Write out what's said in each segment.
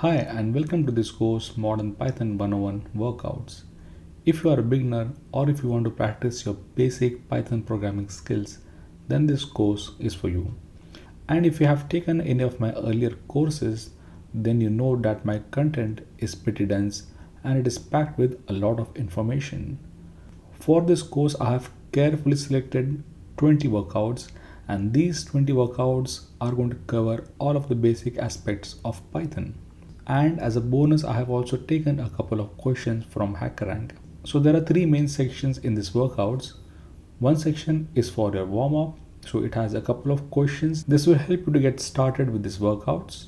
Hi and welcome to this course Modern Python 101 Workouts. If you are a beginner or if you want to practice your basic Python programming skills, then this course is for you. And if you have taken any of my earlier courses, then you know that my content is pretty dense and it is packed with a lot of information. For this course, I have carefully selected 20 workouts, and these 20 workouts are going to cover all of the basic aspects of Python. And as a bonus, I have also taken a couple of questions from HackerRank. So there are three main sections in this workouts. One section is for your warm-up, so it has a couple of questions. This will help you to get started with these workouts.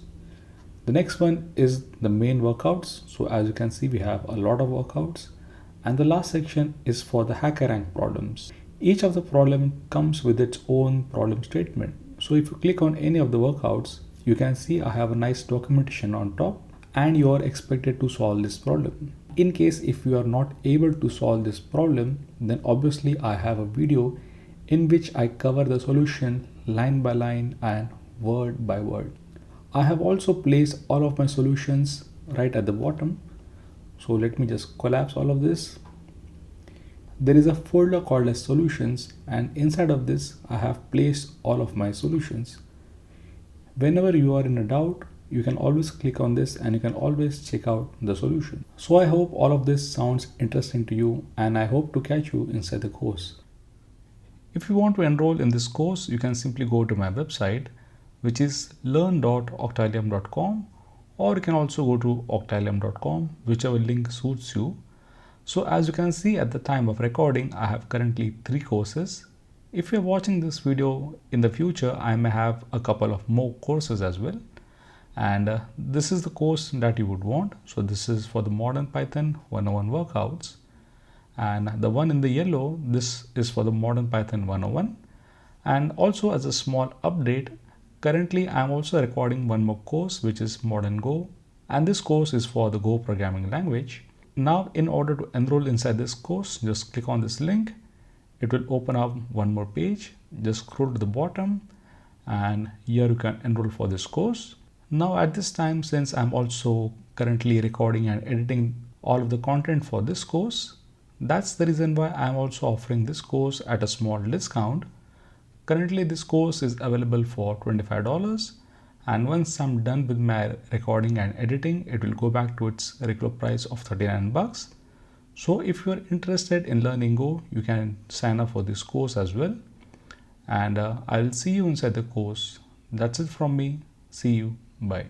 The next one is the main workouts. So as you can see, we have a lot of workouts. And the last section is for the HackerRank problems. Each of the problem comes with its own problem statement. So if you click on any of the workouts, you can see I have a nice documentation on top and you are expected to solve this problem. In case if you are not able to solve this problem, then obviously I have a video in which I cover the solution line by line and word by word. I have also placed all of my solutions right at the bottom. So let me just collapse all of this. There is a folder called as solutions, and inside of this I have placed all of my solutions. Whenever you are in a doubt, you can always click on this and you can always check out the solution. So I hope all of this sounds interesting to you and I hope to catch you inside the course. If you want to enroll in this course, you can simply go to my website, which is learn.octallium.com, or you can also go to octallium.com, whichever link suits you. So as you can see at the time of recording, I have currently 3 courses. If you're watching this video in the future, I may have a couple of more courses as well. And this is the course that you would want. So this is for the Modern Python 101 workouts. And the one in the yellow, this is for the Modern Python 101. And also as a small update, currently I'm also recording one more course, which is Modern Go. And this course is for the Go programming language. Now, in order to enroll inside this course, just click on this link. It will open up one more page. Just scroll to the bottom and here you can enroll for this course. Now at this time, since I'm also currently recording and editing all of the content for this course, that's the reason why I'm also offering this course at a small discount. Currently this course is available for $25, and once I'm done with my recording and editing, it will go back to its regular price of $39. So if you're interested in learning Go, you can sign up for this course as well. And I'll see you inside the course. That's it from me. See you. Bye.